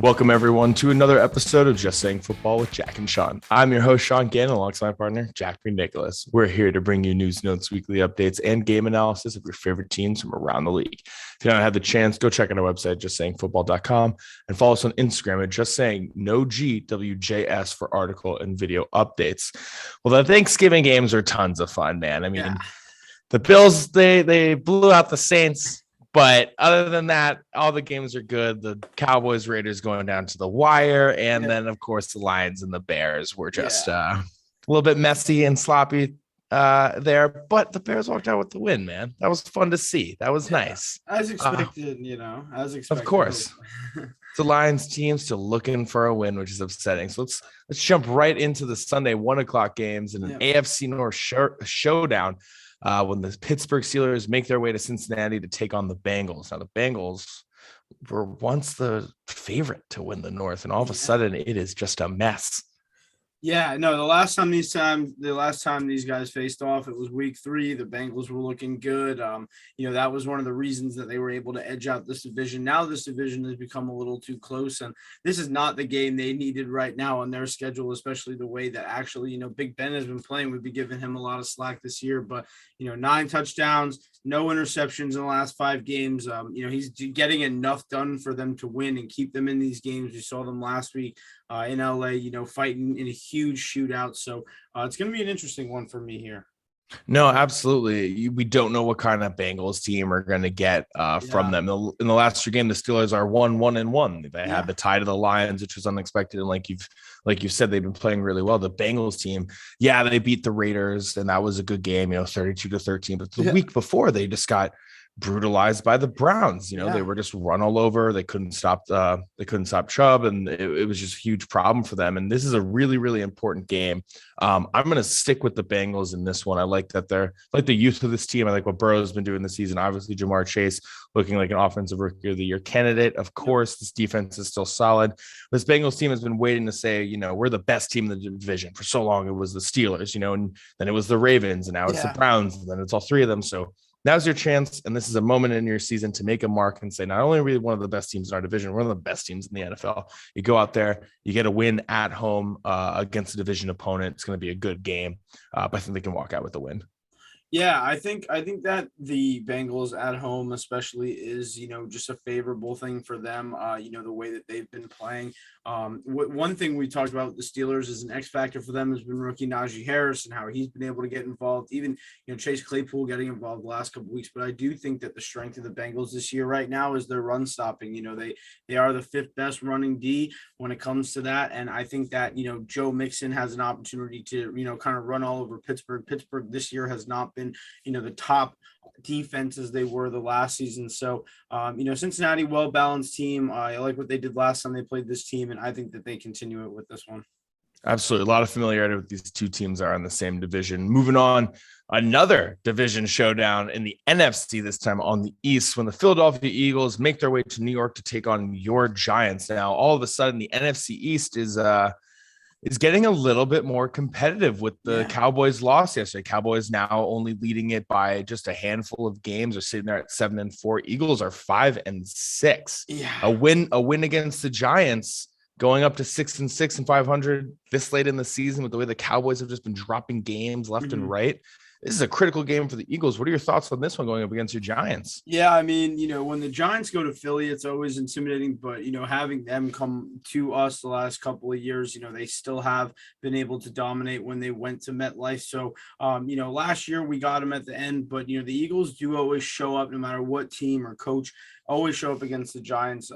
Welcome, everyone, to another episode of Just Saying Football with Jack and Sean. I'm your host, Sean Gannon, alongside my partner, Jack Nicholas. We're here to bring you news, notes, weekly updates, and game analysis of your favorite teams from around the league. If you don't have the chance, go check out our website, justsayingfootball.com, and follow us on Instagram at Just Saying No GWJS for article and video updates. Well, the Thanksgiving games are tons of fun, man. I mean, the Bills, they blew out the Saints. But other than that, all the games are good. The Cowboys, Raiders going down to the wire. And then, of course, the Lions and the Bears were just a little bit messy and sloppy there. But the Bears walked out with the win, man. That was fun to see. That was nice. As expected, as expected. Of course. The Lions team still looking for a win, which is upsetting. So let's jump right into the Sunday 1:00 games in an AFC North showdown. When the Pittsburgh Steelers make their way to Cincinnati to take on the Bengals. Now, the Bengals were once the favorite to win the North, and all of a sudden it is just a mess. Yeah, no, the last time these guys faced off, it was week 3. The Bengals were looking good. That was one of the reasons that they were able to edge out this division. Now this division has become a little too close, and this is not the game they needed right now on their schedule, especially the way that actually, Big Ben has been playing. We'd be giving him a lot of slack this year, but, 9 touchdowns, no interceptions in the last 5 games. He's getting enough done for them to win and keep them in these games. We saw them last week in LA, fighting in a huge shootout. So it's going to be an interesting one for me here. No, absolutely. We don't know what kind of Bengals team are going to get from them. In the last 2 games, the Steelers are 1-1-1. They had the tie to the Lions, which was unexpected. And like you said, they've been playing really well. The Bengals team, they beat the Raiders, and that was a good game, 32-13. But the week before, they just got brutalized by the Browns. They were just run all over. They couldn't stop Chubb, and it was just a huge problem for them. And this is a really, really important game. I'm going to stick with the Bengals in this one. I like that they're like the youth of this team. I like what Burrow's been doing this season. Obviously, Jamar Chase looking like an offensive rookie of the year candidate. Of course, this defense is still solid. This Bengals team has been waiting to say, we're the best team in the division. For so long, it was the Steelers, and then it was the Ravens, and now it's the Browns, and then it's all 3 of them. So now's your chance, and this is a moment in your season to make a mark and say, not only are we one of the best teams in our division, we're one of the best teams in the NFL. You go out there, you get a win at home against a division opponent. It's going to be a good game, but I think they can walk out with the win. Yeah, I think that the Bengals at home especially is, just a favorable thing for them, the way that they've been playing. One thing we talked about with the Steelers is an X factor for them has been rookie Najee Harris and how he's been able to get involved. Even, Chase Claypool getting involved the last couple of weeks. But I do think that the strength of the Bengals this year right now is their run stopping. They are the 5th best running D when it comes to that. And I think that, Joe Mixon has an opportunity to, kind of run all over Pittsburgh. Pittsburgh this year has not been the top defense as they were the last season. So, Cincinnati, well-balanced team. I like what they did last time they played this team, and I think that they continue it with this one. Absolutely. A lot of familiarity with these 2 teams are in the same division. Moving on, another division showdown in the NFC, this time on the East, when the Philadelphia Eagles make their way to New York to take on your Giants. Now, all of a sudden, the NFC East is getting a little bit more competitive with the Cowboys loss yesterday. Cowboys now only leading it by just a handful of games, are sitting there at 7-4. Eagles are 5-6. A win against the Giants, going up to 6-6 and 500 this late in the season with the way the Cowboys have just been dropping games left and right. This is a critical game for the Eagles. What are your thoughts on this one going up against your Giants? Yeah, I mean, when the Giants go to Philly, it's always intimidating, but, having them come to us the last couple of years, they still have been able to dominate when they went to MetLife. So, last year we got them at the end, but, the Eagles do always show up no matter what team or coach always show up against the Giants.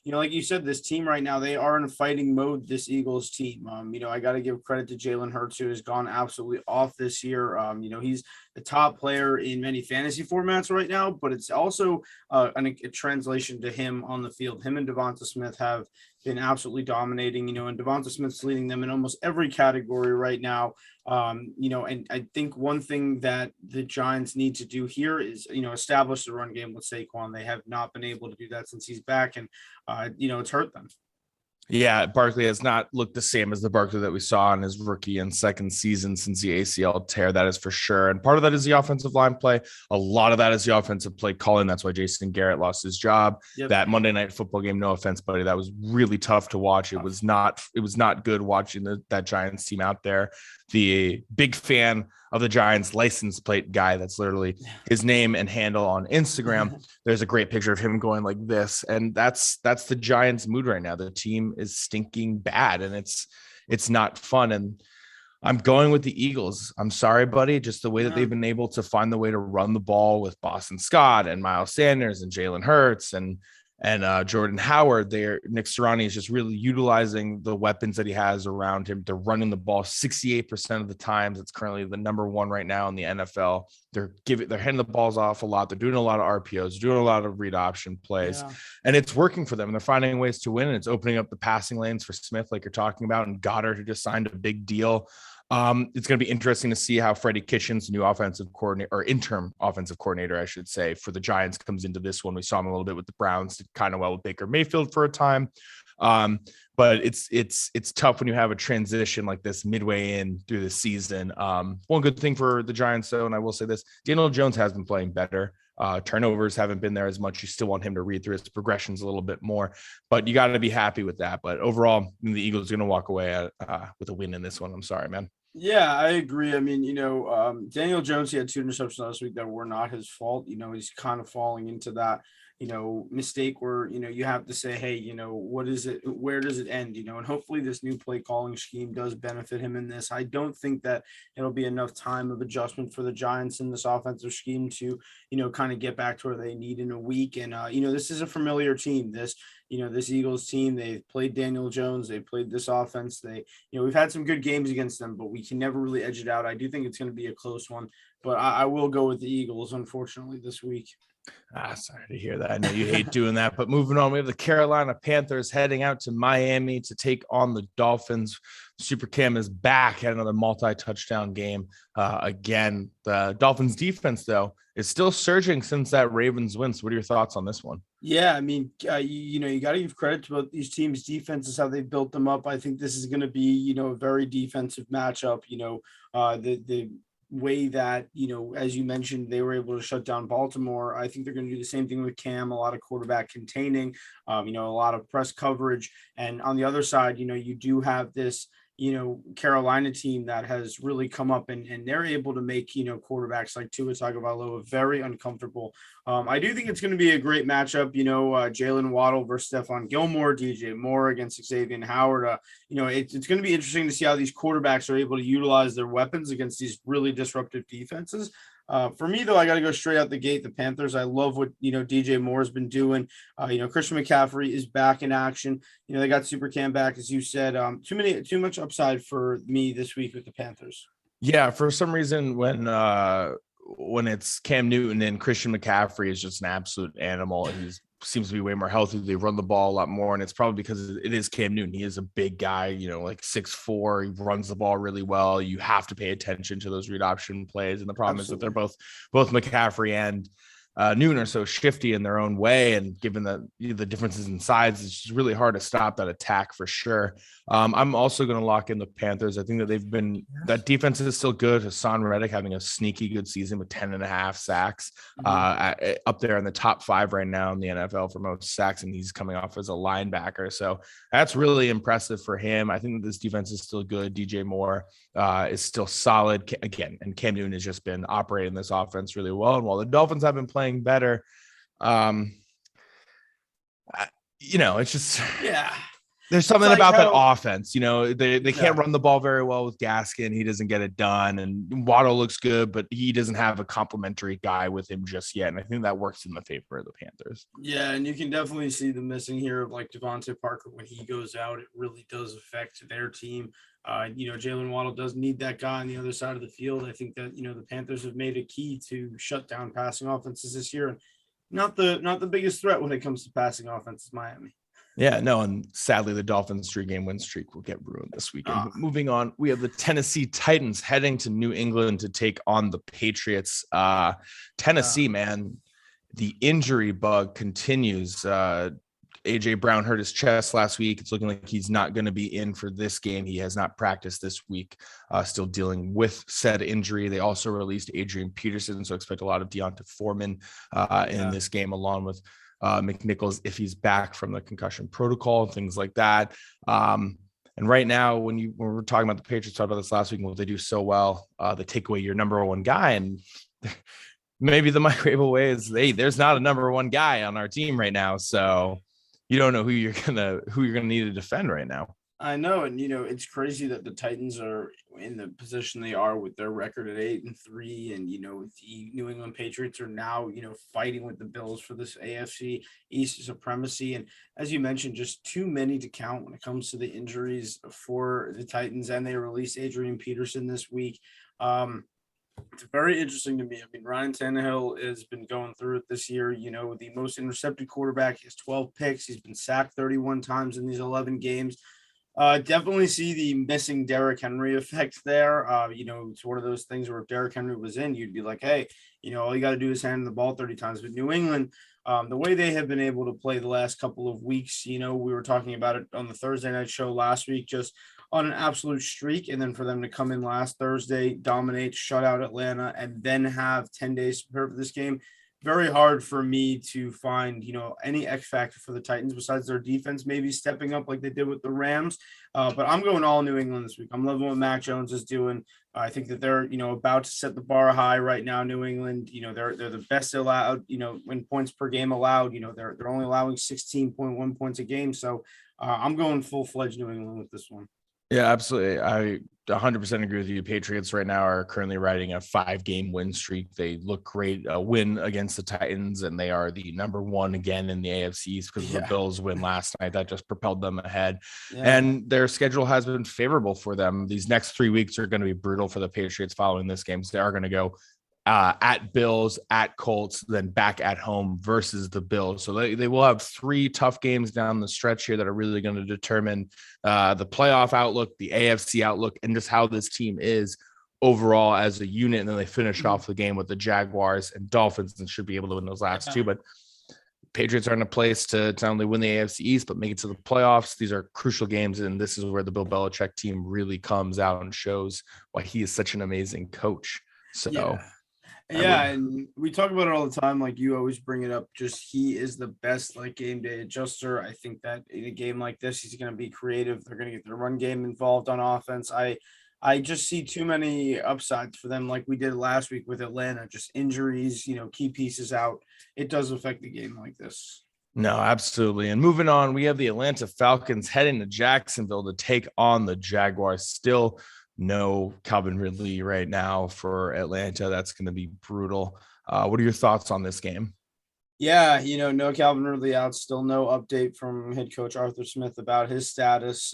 Like you said, this team right now, they are in a fighting mode, this Eagles team. I got to give credit to Jalen Hurts, who has gone absolutely off this year. He's the top player in many fantasy formats right now, but it's also a translation to him on the field. Him and Devonta Smith have been absolutely dominating, and Devonta Smith's leading them in almost every category right now. And I think one thing that the Giants need to do here is, establish the run game with Saquon. They have not been able to do that since he's back, and, it's hurt them. Yeah, Barkley has not looked the same as the Barkley that we saw in his rookie and second season since the ACL tear. That is for sure. And part of that is the offensive line play. A lot of that is the offensive play calling. That's why Jason Garrett lost his job. Yep. That Monday Night Football game, no offense, buddy, that was really tough to watch. It was not good watching that Giants team out there. The big fan of the Giants license plate guy, that's literally his name and handle on Instagram. There's a great picture of him going like this, and that's the Giants mood right now. The team is stinking bad, and it's not fun. And I'm going with the Eagles. I'm sorry, buddy. Just the way that they've been able to find the way to run the ball with Boston Scott and Miles Sanders and Jalen Hurts and Jordan Howard. Nick Sirianni is just really utilizing the weapons that he has around him. They're running the ball 68% of the times. It's currently the number one right now in the NFL. They're handing the balls off a lot. They're doing a lot of RPOs, doing a lot of read option plays, and it's working for them. And they're finding ways to win. And it's opening up the passing lanes for Smith, like you're talking about, and Goddard, who just signed a big deal. It's going to be interesting to see how Freddie Kitchens, new offensive coordinator or interim offensive coordinator, I should say, for the Giants comes into this one. We saw him a little bit with the Browns, did kind of well with Baker Mayfield for a time. But it's tough when you have a transition like this midway in through the season. One good thing for the Giants, though, and I will say this, Daniel Jones has been playing better. Turnovers haven't been there as much. You still want him to read through his progressions a little bit more, but you got to be happy with that. But overall, the Eagles are going to walk away with a win in this one. I'm sorry, man. Yeah, I agree. I mean, Daniel Jones, he had 2 interceptions last week that were not his fault. He's kind of falling into that, mistake where, you have to say, hey, what is it? Where does it end? And hopefully this new play calling scheme does benefit him in this. I don't think that it'll be enough time of adjustment for the Giants in this offensive scheme to, kind of get back to where they need in a week. And, this is a familiar team. This Eagles team, they've played Daniel Jones. They played this offense. We've had some good games against them, but we can never really edge it out. I do think it's going to be a close one, but I will go with the Eagles, unfortunately, this week. Sorry to hear that. I know you hate doing that, but moving on, we have the Carolina Panthers heading out to Miami to take on the Dolphins. Super Cam is back, had another multi-touchdown game. Again, the Dolphins defense, though, is still surging since that Ravens win. So what are your thoughts on this one? Yeah, I mean, you got to give credit to both these teams' defenses, how they built them up. I think this is going to be, a very defensive matchup. The way that, as you mentioned, they were able to shut down Baltimore. I think they're going to do the same thing with Cam, a lot of quarterback containing, a lot of press coverage. And on the other side, you do have this, Carolina team that has really come up and they're able to make, quarterbacks like Tua Tagovailoa very uncomfortable. I do think it's going to be a great matchup, Jalen Waddle versus Stephon Gilmore, DJ Moore against Xavier Howard. It's going to be interesting to see how these quarterbacks are able to utilize their weapons against these really disruptive defenses. For me, though, I got to go straight out the gate. The Panthers, I love what, DJ Moore has been doing. Christian McCaffrey is back in action. They got Super Cam back, as you said. Too much upside for me this week with the Panthers. Yeah, for some reason, when it's Cam Newton and Christian McCaffrey is just an absolute animal. He seems to be way more healthy. They run the ball a lot more, and it's probably because it is Cam Newton. He is a big guy, like 6'4". He runs the ball really well. You have to pay attention to those read option plays. And the problem is that they're both McCaffrey and Newton are so shifty in their own way, and given the differences in size, it's just really hard to stop that attack for sure. I'm also going to lock in the Panthers. I think that that defense is still good. Hassan Reddick having a sneaky good season with 10.5 sacks, up there in the top 5 right now in the NFL for most sacks, and he's coming off as a linebacker. So that's really impressive for him. I think that this defense is still good. DJ Moore is still solid again, and Cam Newton has just been operating this offense really well. And while the Dolphins have been playing better, it's just there's something about that offense. They can't run the ball very well with Gaskin. He doesn't get it done, and Waddle looks good, but he doesn't have a complementary guy with him just yet. And I think that works in the favor of the Panthers. Yeah, and you can definitely see the missing here of like Devontae Parker. When he goes out, it really does affect their team. Jalen Waddle does need that guy on the other side of the field. I think that, the Panthers have made a key to shut down passing offenses this year. And not the biggest threat when it comes to passing offenses, Miami. Yeah, no, and sadly, the Dolphins' 3-game win streak will get ruined this weekend. Moving on, we have the Tennessee Titans heading to New England to take on the Patriots. Tennessee, man, the injury bug continues. AJ Brown hurt his chest last week. It's looking like he's not going to be in for this game. He has not practiced this week, still dealing with said injury. They also released Adrian Peterson, so expect a lot of Deonta Foreman in this game, along with McNichols if he's back from the concussion protocol and things like that. And right now, when we're talking about the Patriots, talked about this last week and what they do so well, they take away your number one guy, and maybe the microwave away is there's not a number one guy on our team right now, so you don't know who you're gonna need to defend right now. I know, and it's crazy that the Titans are in the position they are with their record at 8-3, and the New England Patriots are now fighting with the Bills for this AFC East supremacy. And as you mentioned, just too many to count when it comes to the injuries for the Titans. And they released Adrian Peterson this week. It's very interesting to me. I mean, Ryan Tannehill has been going through it this year. The most intercepted quarterback. He has 12 picks. He's been sacked 31 times in these 11 games. Definitely see the missing Derrick Henry effect there. It's one of those things where if Derrick Henry was in, you'd be like, hey, all you got to do is hand the ball 30 times. But New England, the way they have been able to play the last couple of weeks, we were talking about it on the Thursday night show last week, just on an absolute streak. And then for them to come in last Thursday, dominate, shut out Atlanta, and then have 10 days to prepare for this game. Very hard for me to find, any X factor for the Titans besides their defense maybe stepping up like they did with the Rams. But I'm going all New England this week. I'm loving what Mac Jones is doing. I think that they're, about to set the bar high right now. New England, they're the best allowed, in points per game allowed. They're only allowing 16.1 points a game. So I'm going full-fledged New England with this one. Yeah, absolutely. I 100% agree with you. Patriots right now are currently riding a 5-game win streak. They look great. A win against the Titans, and they are the number one again in the AFC East because the Bills win last night. That just propelled them ahead. Yeah. And their schedule has been favorable for them. These next 3 weeks are going to be brutal for the Patriots following this game. So they are going to go at Bills, at Colts, then back at home versus the Bills. So they will have 3 tough games down the stretch here that are really going to determine the playoff outlook, the AFC outlook, and just how this team is overall as a unit. And then they finish off the game with the Jaguars and Dolphins and should be able to win those last 2. But Patriots are in a place to not only win the AFC East, but make it to the playoffs. These are crucial games, and this is where the Bill Belichick team really comes out and shows why he is such an amazing coach. So and we talk about it all the time. Like you always bring it up, just he is the best game day adjuster. I think that in a game like this, he's going to be creative. They're going to get their run game involved on offense. I just see too many upsides for them, like we did last week with Atlanta. Just injuries, key pieces out. It does affect the game like this. No, absolutely. And moving on, we have the Atlanta Falcons heading to Jacksonville to take on the Jaguars. Still no Calvin Ridley right now for Atlanta. That's going to be brutal. What are your thoughts on this game? Yeah, no Calvin Ridley out. Still no update from head coach Arthur Smith about his status,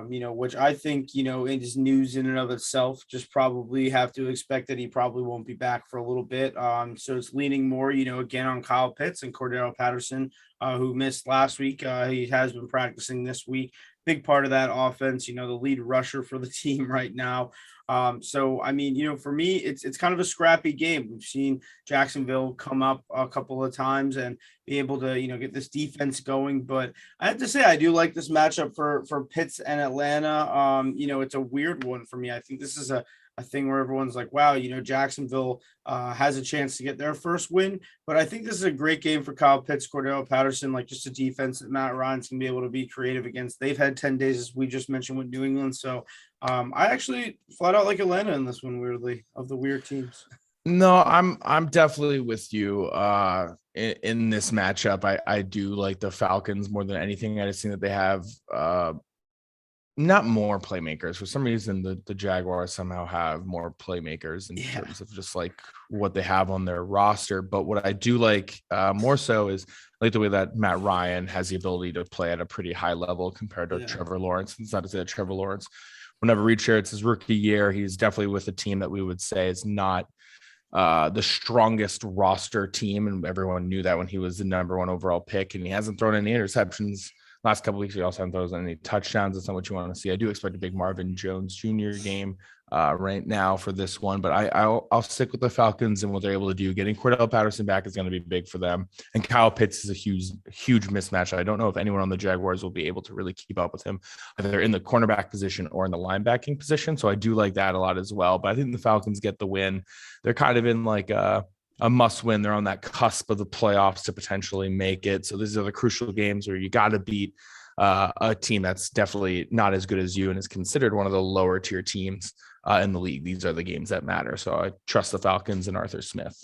which I think, it is news in and of itself. Just probably have to expect that he probably won't be back for a little bit. So it's leaning more, again, on Kyle Pitts and Cordero Patterson, who missed last week. He has been practicing this week. Big part of that offense, the lead rusher for the team right now. So, I mean, for me, it's kind of a scrappy game. We've seen Jacksonville come up a couple of times and be able to, get this defense going. But I have to say, I do like this matchup for Pitts and Atlanta. It's a weird one for me. I think this is a thing where everyone's like, wow, Jacksonville has a chance to get their first win. But I think this is a great game for Kyle Pitts, Cordero Patterson, just a defense that Matt Ryan's going to be able to be creative against. They've had 10 days, as we just mentioned, with New England. So I actually flat out like Atlanta in this one, weirdly, of the weird teams. No, I'm definitely with you in this matchup. I do like the Falcons more than anything. I just think that they have not more playmakers. For some reason, the Jaguars somehow have more playmakers in terms of just what they have on their roster. But what I do like more so is the way that Matt Ryan has the ability to play at a pretty high level compared to Trevor Lawrence. It's not to say that Trevor Lawrence, whenever it's his rookie year, he's definitely with a team that we would say is not the strongest roster team. And everyone knew that when he was the number 1 overall pick, and he hasn't thrown any interceptions Last couple of weeks, we also haven't thrown any touchdowns. That's not what you want to see. I do expect a big Marvin Jones Jr. game right now for this one, but I'll stick with the Falcons and what they're able to do. Getting Cordell Patterson back is going to be big for them, and Kyle Pitts is a huge mismatch. I don't know if anyone on the Jaguars will be able to really keep up with him, either in the cornerback position or in the linebacking position. So I do like that a lot as well. But I think the Falcons get the win. They're kind of in like a must win. They're on that cusp of the playoffs to potentially make it. So these are the crucial games where you got to beat a team that's definitely not as good as you and is considered one of the lower tier teams in the league. These are the games that matter. So I trust the Falcons and Arthur Smith.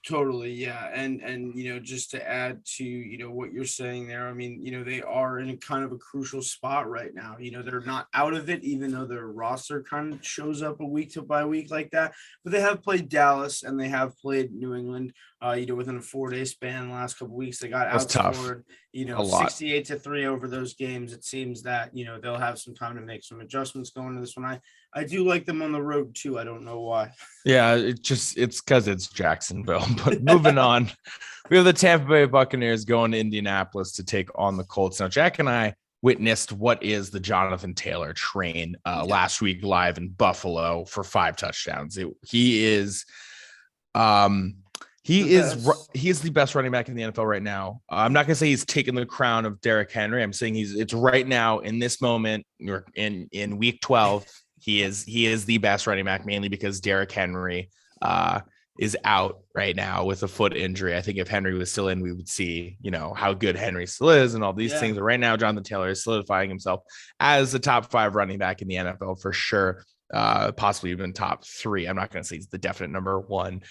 Totally, yeah, and just to add to what you're saying there, I mean, they are in a kind of a crucial spot right now. They're not out of it, even though their roster kind of shows up a week to by week like that. But they have played Dallas and they have played New England. Within a 4-day span, the last couple of weeks, they got outscored, 68-3 over those games. It seems that they'll have some time to make some adjustments going into this one. I do like them on the road too. I don't know why. Yeah, it's because it's Jacksonville. But moving on, we have the Tampa Bay Buccaneers going to Indianapolis to take on the Colts. Now, Jack and I witnessed what is the Jonathan Taylor train last week live in Buffalo for 5 touchdowns. He is the best running back in the NFL right now. I'm not going to say he's taken the crown of Derrick Henry. I'm saying it's right now in this moment in week 12. He is the best running back, mainly because Derrick Henry is out right now with a foot injury. I think if Henry was still in, we would see, how good Henry still is and all these things. But right now, Jonathan Taylor is solidifying himself as the top 5 running back in the NFL for sure. Possibly even top 3. I'm not going to say he's the definite number 1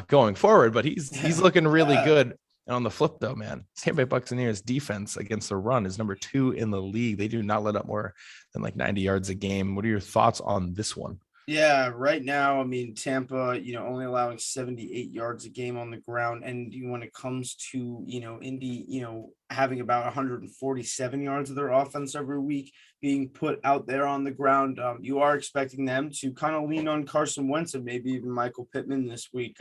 going forward, but he's looking really good. And on the flip though, man, Tampa Bay Buccaneers defense against the run is number 2 in the league. They do not let up more than like 90 yards a game. What are your thoughts on this one? Yeah, right now, I mean, Tampa, only allowing 78 yards a game on the ground. And when it comes to, Indy, having about 147 yards of their offense every week being put out there on the ground, you are expecting them to kind of lean on Carson Wentz and maybe even Michael Pittman this week.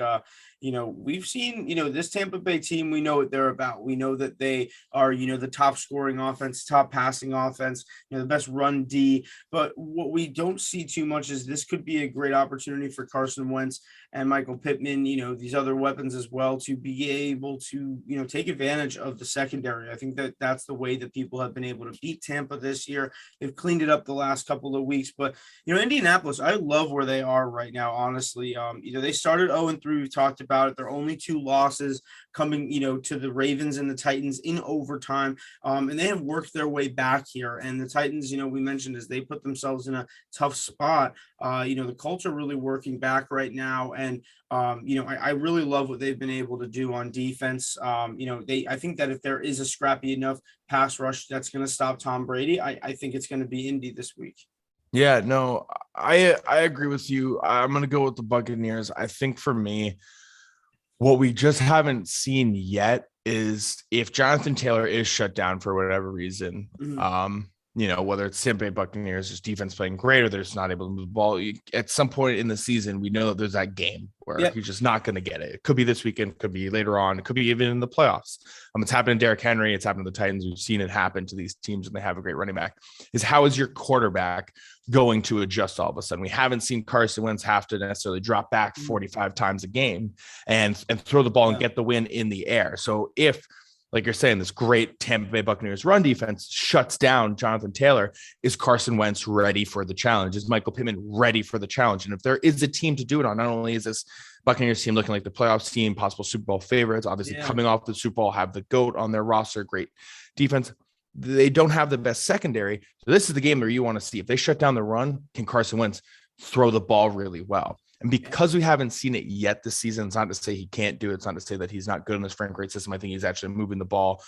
We've seen, this Tampa Bay team, we know what they're about. We know that they are, the top scoring offense, top passing offense, the best run D. But what we don't see too much is this could be a great opportunity for Carson Wentz and Michael Pittman, these other weapons as well, to be able to, take advantage of the secondary. I think that that's the way that people have been able to beat Tampa this year. They've cleaned it up the last couple of weeks, but Indianapolis, I love where they are right now. Honestly, they started 0-3. We've talked about it. Their only 2 losses coming, to the Ravens and the Titans in overtime, and they have worked their way back here. And the Titans, we mentioned, as they put themselves in a tough spot. The Colts are really working back right now, and I really love what they've been able to do on defense. I think that if there is a scrappy enough pass rush that's going to stop Tom Brady, I think it's going to be Indy this week. Yeah, no, I agree with you. I'm going to go with the Buccaneers. I think for me, what we just haven't seen yet is if Jonathan Taylor is shut down for whatever reason, whether it's Tampa Bay Buccaneers, just defense playing great, or they're just not able to move the ball. At some point in the season, we know that there's that game where he's just not going to get it. It could be this weekend, could be later on, it could be even in the playoffs. It's happened to Derrick Henry, it's happened to the Titans. We've seen it happen to these teams, and they have a great running back. Is how is your quarterback going to adjust all of a sudden? We haven't seen Carson Wentz have to necessarily drop back 45 times a game and throw the ball and get the win in the air. So if, like you're saying, this great Tampa Bay Buccaneers run defense shuts down Jonathan Taylor, is Carson Wentz ready for the challenge? Is Michael Pittman ready for the challenge? And if there is a team to do it on, not only is this Buccaneers team looking like the playoffs team, possible Super Bowl favorites, obviously coming off the Super Bowl, have the GOAT on their roster, great defense. They don't have the best secondary. So this is the game where you want to see if they shut down the run, can Carson Wentz throw the ball really well? And because we haven't seen it yet this season, it's not to say he can't do it. It's not to say that he's not good in this Frank Reich system. I think he's actually moving the ball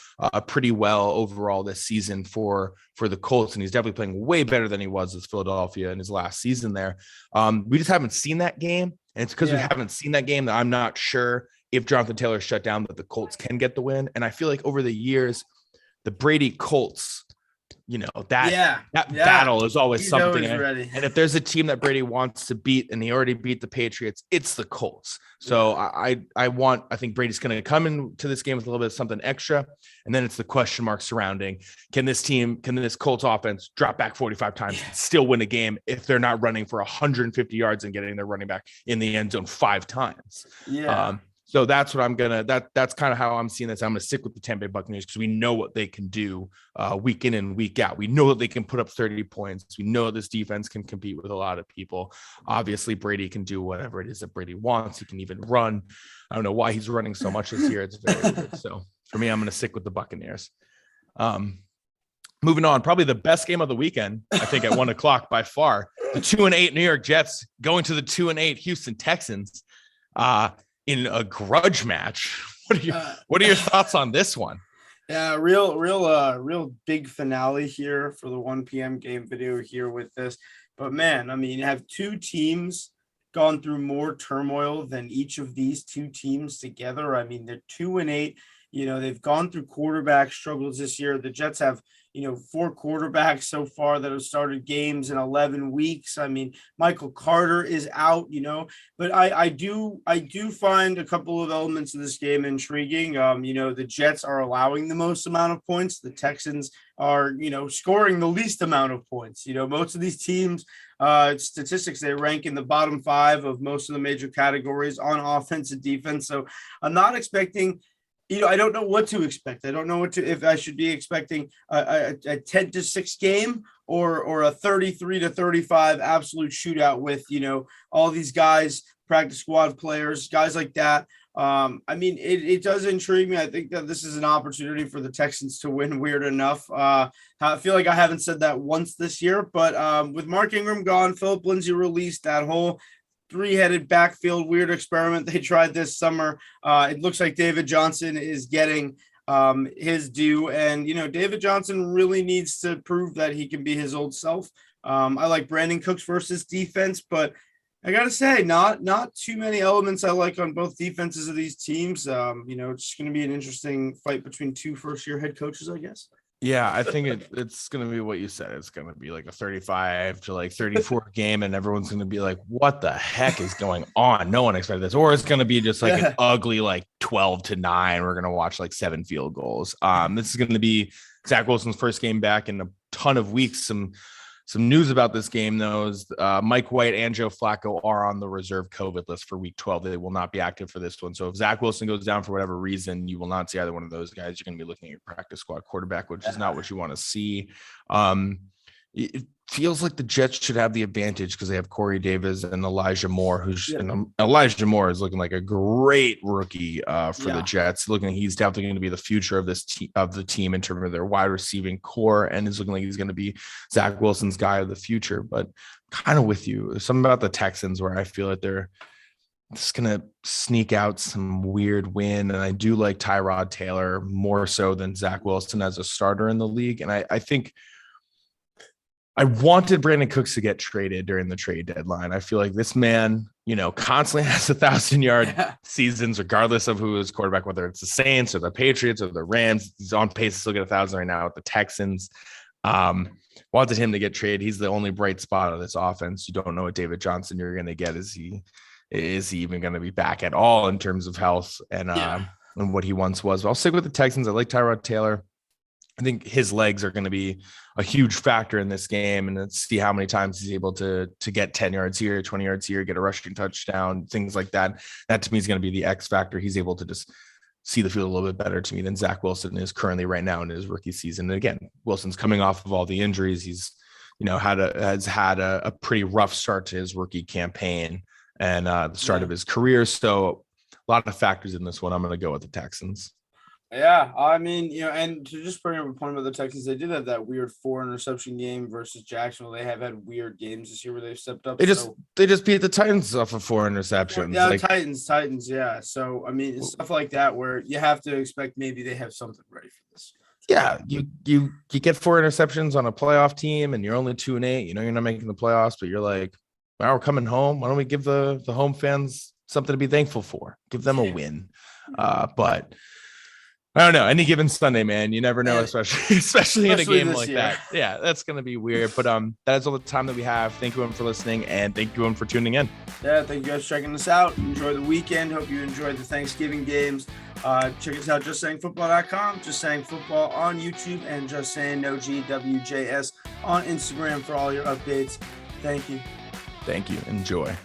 pretty well overall this season for the Colts. And he's definitely playing way better than he was with Philadelphia in his last season there. We just haven't seen that game. And it's because we haven't seen that game that I'm not sure if Jonathan Taylor shut down that the Colts can get the win. And I feel like over the years, the Brady Colts that battle is always He's something. Always ready. And if there's a team that Brady wants to beat, and he already beat the Patriots, it's the Colts. So I think Brady's going to come into this game with a little bit of something extra. And then it's the question mark surrounding, can this Colts offense drop back 45 times and still win a game if they're not running for 150 yards and getting their running back in the end zone 5 times? So that's what that's kind of how I'm seeing this. I'm going to stick with the Tampa Bay Buccaneers because we know what they can do week in and week out. We know that they can put up 30 points. We know this defense can compete with a lot of people. Obviously, Brady can do whatever it is that Brady wants. He can even run. I don't know why he's running so much this year. It's very weird. So for me, I'm going to stick with the Buccaneers. Moving on, probably the best game of the weekend, I think at 1:00 by far, the 2-8 New York Jets going to the 2-8 Houston Texans. In a grudge match. What are your thoughts on this one? Yeah, real big finale here for the 1 p.m. game video here with this. But man, I mean, have two teams gone through more turmoil than each of these two teams together? I mean, they're 2-8. They've gone through quarterback struggles this year. The Jets have 4 quarterbacks so far that have started games in 11 weeks. I mean, Michael Carter is out, but I do find a couple of elements of this game intriguing. The Jets are allowing the most amount of points. The Texans are, scoring the least amount of points. Most of these teams, statistics, they rank in the bottom 5 of most of the major categories on offense and defense. So I'm not expecting, I don't know what to expect. I don't know if I should be expecting a 10-6 game or a 33-35 absolute shootout with, all these guys, practice squad players, guys like that. I mean, it does intrigue me. I think that this is an opportunity for the Texans to win, weird enough. I feel like I haven't said that once this year, but with Mark Ingram gone, Philip Lindsay released, that whole 3-headed backfield weird experiment they tried this summer. It looks like David Johnson is getting his due, and David Johnson really needs to prove that he can be his old self. I like Brandon Cooks versus defense, but I gotta say, not too many elements I like on both defenses of these teams. It's going to be an interesting fight between 2 first-year head coaches, I guess. Yeah, I think it's going to be what you said. It's going to be like a 35 to 34 game, and everyone's going to be like, what the heck is going on? No one expected this. Or it's going to be just like an ugly 12-9. We're going to watch 7 field goals. This is going to be Zach Wilson's first game back in a ton of weeks. Some news about this game, though, is Mike White and Joe Flacco are on the reserve COVID list for week 12. They will not be active for this one. So if Zach Wilson goes down for whatever reason, you will not see either one of those guys. You're going to be looking at your practice squad quarterback, which is not what you want to see. It feels like the Jets should have the advantage because they have Corey Davis and Elijah Moore, Elijah Moore is looking like a great rookie for the Jets. Looking like he's definitely going to be the future of the team in terms of their wide receiving core, and is looking like he's going to be Zach Wilson's guy of the future. But kind of with you, there's something about the Texans where I feel like they're just going to sneak out some weird win. And I do like Tyrod Taylor more so than Zach Wilson as a starter in the league. And I think I wanted Brandon Cooks to get traded during the trade deadline. I feel like this man, constantly has 1,000-yard seasons, regardless of who is quarterback, whether it's the Saints or the Patriots or the Rams. He's on pace to still get 1,000 right now with the Texans. Wanted him to get traded. He's the only bright spot of this offense. You don't know what David Johnson you're going to get. Is he even going to be back at all in terms of health and what he once was? But I'll stick with the Texans. I like Tyrod Taylor. I think his legs are going to be a huge factor in this game, and let's see how many times he's able to get 10 yards here, 20 yards here, get a rushing touchdown, things like that. That to me is going to be the X factor. He's able to just see the field a little bit better to me than Zach Wilson is currently right now in his rookie season. And again, Wilson's coming off of all the injuries. He's, has had a pretty rough start to his rookie campaign and the start of his career. So a lot of factors in this one. I'm going to go with the Texans. Yeah, I mean, and to just bring up a point about the Texans, they did have that weird 4-interception game versus Jacksonville. They have had weird games this year where they've stepped up. They just beat the Titans off of 4 interceptions. Yeah, Titans. Yeah. So I mean, it's stuff like that where you have to expect maybe they have something ready for this. Yeah, you get 4 interceptions on a playoff team, and you're only 2-8. You're not making the playoffs, but you're like, well, we're coming home. Why don't we give the home fans something to be thankful for? Give them a win. But I don't know. Any given Sunday, man, you never know, especially in a game like that. Yeah, that's gonna be weird. But that is all the time that we have. Thank you everyone for listening, and thank you everyone for tuning in. Yeah, thank you guys for checking us out. Enjoy the weekend. Hope you enjoyed the Thanksgiving games. Check us out, justsayingfootball.com, Just Saying Football on YouTube, and Just Saying No GWJS on Instagram for all your updates. Thank you. Thank you. Enjoy.